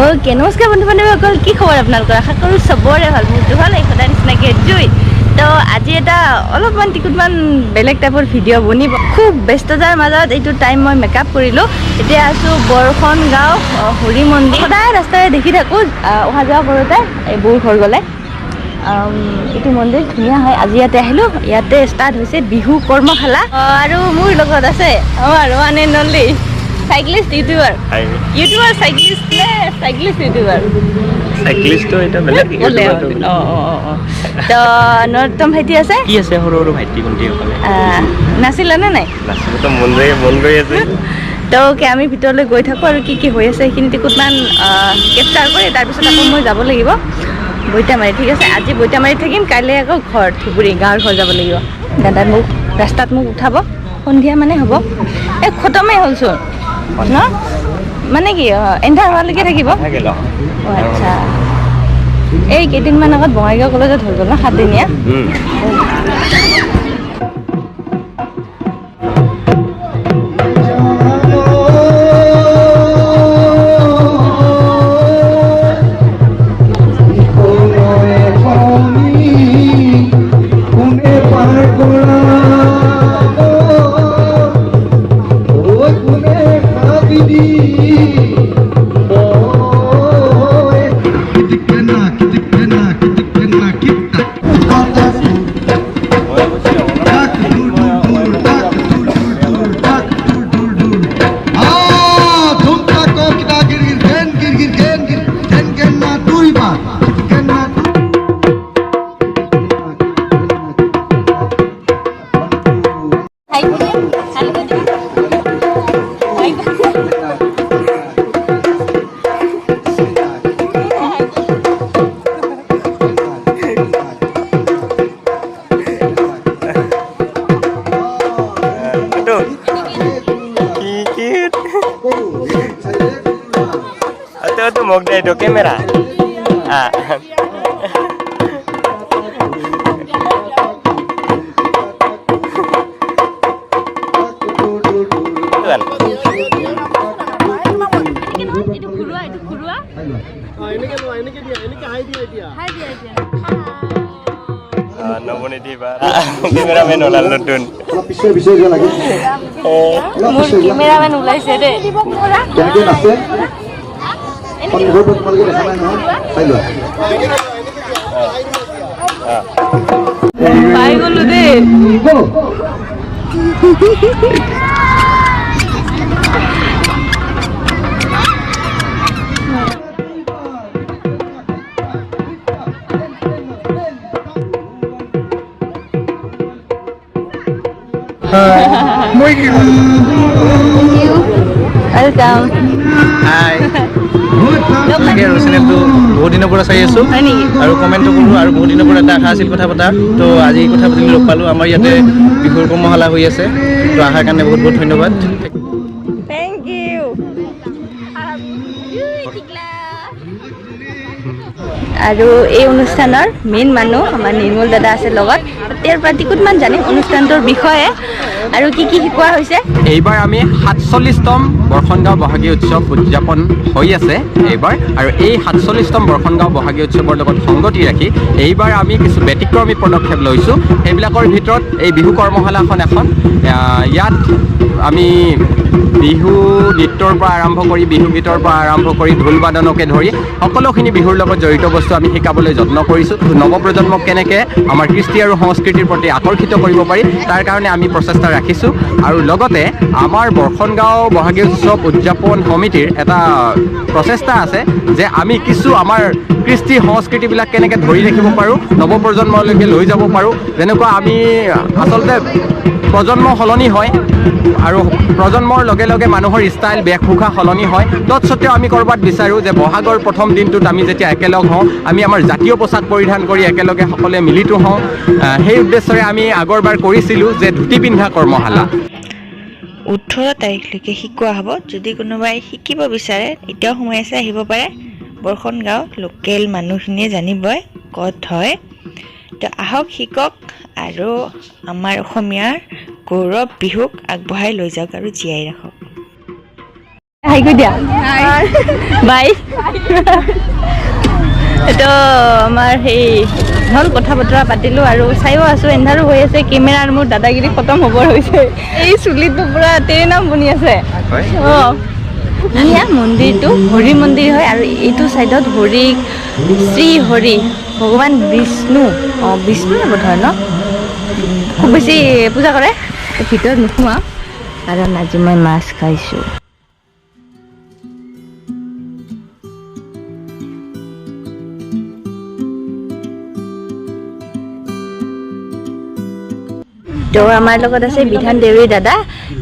Okay नमस्कार बंधु बान्धवीসকল কি খবৰ আপোনালোকৰ আশা কৰো সবৰে ভাল মোৰটো ভাল এই সদায় নিচিনাকে জুই তো আজি এটা অলপমান টিকুটমান বেলেগ টাইপৰ ভিডিঅ' বনিব খুব ব্যস্ততাৰ মাজত এইটো টাইম মই মেকআপ কৰিলোঁ এতিয়া আছোঁ বৰখন গাঁও হৰি মন্দিৰ সদায় ৰাস্তাৰে দেখি থাকোঁ অহা যোৱা কৰোঁতে এই বৌৰ ঘৰ গ'লে এইটো মন্দিৰ ধুনীয়া হয় আজি ইয়াতে আহিলোঁ ইয়াতে ষ্টাৰ্ট হৈছে বিহু কৰ্মশালা আৰু মোৰ লগত আছে আমাৰ one and only cyclist YouTuber cyclist ने साइक्लिस्ट यूट्यूबर साइक्लिस्ट तो এটা বেলেগ তো নৰতম ভাইটি আছে কি আছে সৰু সৰু ভাইটি কোনটি অকলে নাছিল না নাই নাছিল তো মন গৈ আছে তো কে আমি ভিতৰলৈ গৈ থাকো আৰু কি হৈ আছে এইখিনি টিকুটমান কেপচাৰ কৰি তাৰ পিছত আকৌ মই যাব লাগিব বৈতামাৰী ঠিক আছে আজি বৈতামাৰী থাকিম কাইলৈ আকৌ ঘৰ থুবুৰী গাঁৱৰ ঘৰ যাব লাগিব দাদা মোক ৰাস্তাত মোক উঠাব সন্ধিয়া মানে হ'ব এই খতমেই হ'লচোন ন মানে কি এন্ধাৰ হোৱালৈকে থাকিব আচ্ছা এই কেইদিনমান আগত বঙাইগাঁও কলেজত হৈ গ'ল ন 7 দিনীয়া तो मोक दे दो कैमरा कैमरामैन ওলাল নতুন মোৰ কেমেৰামেন ওলাইছে দে কেনেকৈ আছে অনুভৱ তোমালোকে দেখা নাই নহয় চাই লোৱা পাই গ'লো দে Welcome. Hi. তাকে আৰু চেনেলটো বহুত দিনৰ পৰা চাই আছোঁ আৰু কমেণ্টো কৰোঁ আৰু বহুত দিনৰ পৰা এটা আশা আছিল কথা পতা তো আজি কথা পাতিলে লগ পালোঁ আমাৰ ইয়াতে বিহুৰ কৰ্মশালা হৈ আছে তো আহাৰ কাৰণে বহুত বহুত ধন্যবাদ Thank you. আৰু এই অনুষ্ঠানৰ মেইন মানুহ আমাৰ নিৰ্মল দাদা আছে লগত তেওঁৰ পৰা টিকুটমান জানিম অনুষ্ঠানটোৰ বিষয়ে আৰু কি শিকোৱা হৈছে এইবাৰ আমি 47তম বৰখনগাঁও বহাগী উৎসৱ উদযাপন হৈ আছে এইবাৰ আৰু এই 47তম বৰখনগাঁও বহাগী উৎসৱৰ লগত সংগতি ৰাখি এইবাৰ আমি কিছু ব্যতিক্ৰমী পদক্ষেপ লৈছোঁ সেইবিলাকৰ ভিতৰত এই বিহু কৰ্মশালাখন এখন ইয়াত আমি বিহু নৃত্যৰ পৰা আৰম্ভ কৰি বিহু গীতৰ পৰা আৰম্ভ কৰি ঢোল বাদনকে ধৰি সকলোখিনি বিহুৰ লগত জড়িত বস্তু আমি শিকাবলৈ যত্ন কৰিছোঁ নৱপ্ৰজন্মক কেনেকৈ আমাৰ কৃষ্টি আৰু সংস্কৃতিৰ প্ৰতি আকৰ্ষিত কৰিব পাৰি তাৰ কাৰণে আমি প্ৰচেষ্টা ৰাখিছোঁ আৰু লগতে আমাৰ বৰখনগাঁও বহাগী উৎসৱ উদযাপন সমিতিৰ এটা প্ৰচেষ্টা আছে যে আমি কিছু আমাৰ কৃষ্টি সংস্কৃতিবিলাক কেনেকৈ ধৰি ৰাখিব পাৰোঁ নৱপ্ৰজন্মলৈকে লৈ যাব পাৰোঁ যেনেকুৱা আমি আচলতে প্ৰজন্ম সলনি হয় আৰু প্ৰজন্মৰ লগে লগে মানুহৰ ষ্টাইল বেশভূষা সলনি হয় তৎসত্ত্বেও আমি ক'ৰবাত বিচাৰোঁ যে বহাগৰ প্ৰথম দিনটোত আমি যেতিয়া একেলগ হওঁ আমি আমাৰ জাতীয় পোছাক পৰিধান কৰি একেলগে সকলোৱে মিলিত হওঁ সেই উদ্দেশ্যৰে আমি আগৰবাৰ কৰিছিলোঁ যে ধুতি পিন্ধা কৰ্মশালা 18 তাৰিখলৈকে শিকোৱা হ'ব যদি কোনোবাই শিকিব বিচাৰে এতিয়াও সময় আছে আহিব পাৰে বৰখনগাঁও লোকেল মানুহখিনিয়ে জানিবই ক'ত হয় তো আহক শিকক আৰু আমাৰ অসমীয়াৰ গৌৰৱ বিহুক আগবঢ়াই লৈ যাওক আৰু জীয়াই ৰাখক। হাই কৈ দিয়া বাই। এইটো আমাৰ সেই হ'ল কথা বতৰা পাতিলোঁ আৰু চাইও আছোঁ, এন্ধাৰো হৈ আছে, কেমেৰাৰ মোৰ দাদাগিৰি খতম হ'বৰ হৈছে। এই চুলিটো পূৰা তেৰেনাম বনি আছে। অঁ ধুনীয়া মন্দিৰটো হৰি মন্দিৰ হয় আৰু এইটো ছাইডত হৰি শ্ৰী হৰি ভগৱান বিষ্ণু বিষ্ণুৱে বোধ হয় ন, খুব বেছি পূজা কৰে। ভিতৰত নোসোমাওঁ কাৰণ আজি মই মাছ খাইছোঁ। তো আমাৰ লগত আছে বিধান দেউৰী দাদা,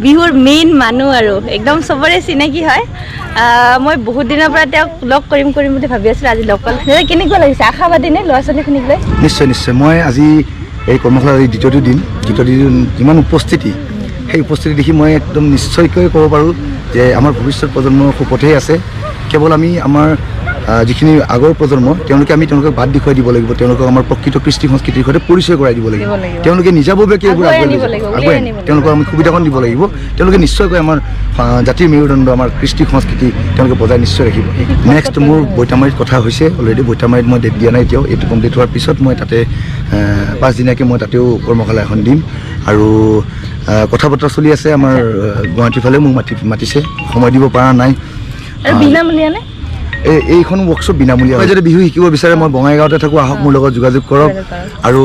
বিহুৰ মেইন মানুহ আৰু একদম চবৰে চিনাকি হয়। মই বহুত দিনৰ পৰা তেওঁক লগ কৰিম বুলি ভাবি আছিলোঁ, আজি লগ পালোঁ। দাদা কেনেকুৱা লাগিছে, আশাবাদী নে ল'ৰা ছোৱালীখিনিক লৈ? নিশ্চয় নিশ্চয়। মই আজি এই কৰ্মশালাৰ দ্বিতীয়টো দিন যিমান উপস্থিতি, সেই উপস্থিতি দেখি মই একদম নিশ্চয়কৈ ক'ব পাৰোঁ যে আমাৰ ভৱিষ্যত প্ৰজন্মৰ সুপথেই আছে। কেৱল আমি আমাৰ যিখিনি আগৰ প্ৰজন্ম তেওঁলোকক বাট দেখুৱাই দিব লাগিব, তেওঁলোকক আমাৰ প্ৰকৃত কৃষ্টি সংস্কৃতিৰ সৈতে পৰিচয় কৰাই দিব লাগিব। তেওঁলোকে নিজাববীয়াকৈ এইবোৰ তেওঁলোকক আমি সুবিধাকণ দিব লাগিব। তেওঁলোকে নিশ্চয়কৈ আমাৰ জাতিৰ মেৰুদণ্ড, আমাৰ কৃষ্টি সংস্কৃতি তেওঁলোকে বজাই নিশ্চয় ৰাখিব। নেক্সট মোৰ বৈতামাৰীত কথা হৈছে অলৰেডি। বৈতামাৰীত মই ডেট দিয়া নাই এতিয়াও। এইটো কমপ্লিট হোৱাৰ পিছত মই তাতে 5 দিনীয়াকৈ মই তাতেও কৰ্মশালা এখন দিম আৰু কথা বতৰা চলি আছে। আমাৰ গুৱাহাটীৰ ফালেও মোক মাতিছে, সময় দিব পৰা নাই। আৰু বিনামূলীয়া নে? এইখন ৱৰ্কশ্বপ বিনামূলীয়া। যদি বিহু শিকিব বিচাৰে মই বঙাইগাঁৱতে থাকোঁ, আহক মোৰ লগত যোগাযোগ কৰক। আৰু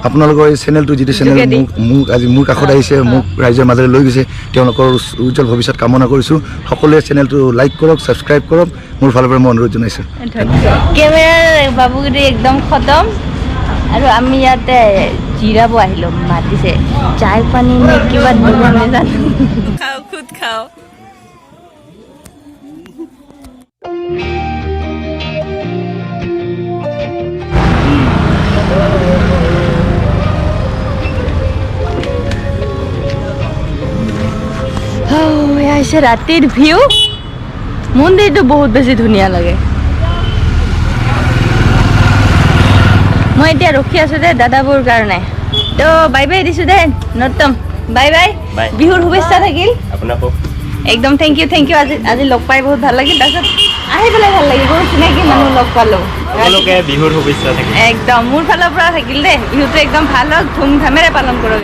আপোনালোকৰ এই চেনেলটো যিটো চেনেল মোক আজি মোৰ কাষত আহিছে, মোক ৰাইজৰ মাজলৈ লৈ গৈছে, তেওঁলোকৰ উজ্জ্বল ভৱিষ্যত কামনা কৰিছোঁ। সকলোৱে চেনেলটো লাইক কৰক, ছাবস্ক্ৰাইব কৰক, মোৰ ফালৰ পৰা মই অনুৰোধ জনাইছোঁ। কেমেৰাৰ বাবুগিৰি একদম খতম আৰু আমি ইয়াতে জিৰাব আহিলোঁ, মাতিছে চাই পানী নে কিবা দিব নাজানো। খাওঁ খুদ খাওঁ। এয়া হৈছে ৰাতিৰ ভিউ। মন্দিৰটো বহুত বেছি ধুনীয়া লাগে। মই এতিয়া ৰখি আছোঁ দে দাদাবোৰ কাৰণে। তো বাই বাই দিছোঁ দে নতম, বাই বাই। বিহুৰ শুভেচ্ছা থাকিল আপোনাকো। একদম থেংক ইউ। আজি লগ পাই বহুত ভাল লাগিল। তাৰপিছত আহি পেলাই ভাল লাগিল, বহুত চিনাকি মানুহ লগ পালোঁ। সকলোকে বিহুৰ শুভেচ্ছা থাকিল। একদম মোৰ ফালৰ পৰা থাকিল দেই। বিহুটো একদম ভাল হওক, ধুমধামেৰে পালন কৰক।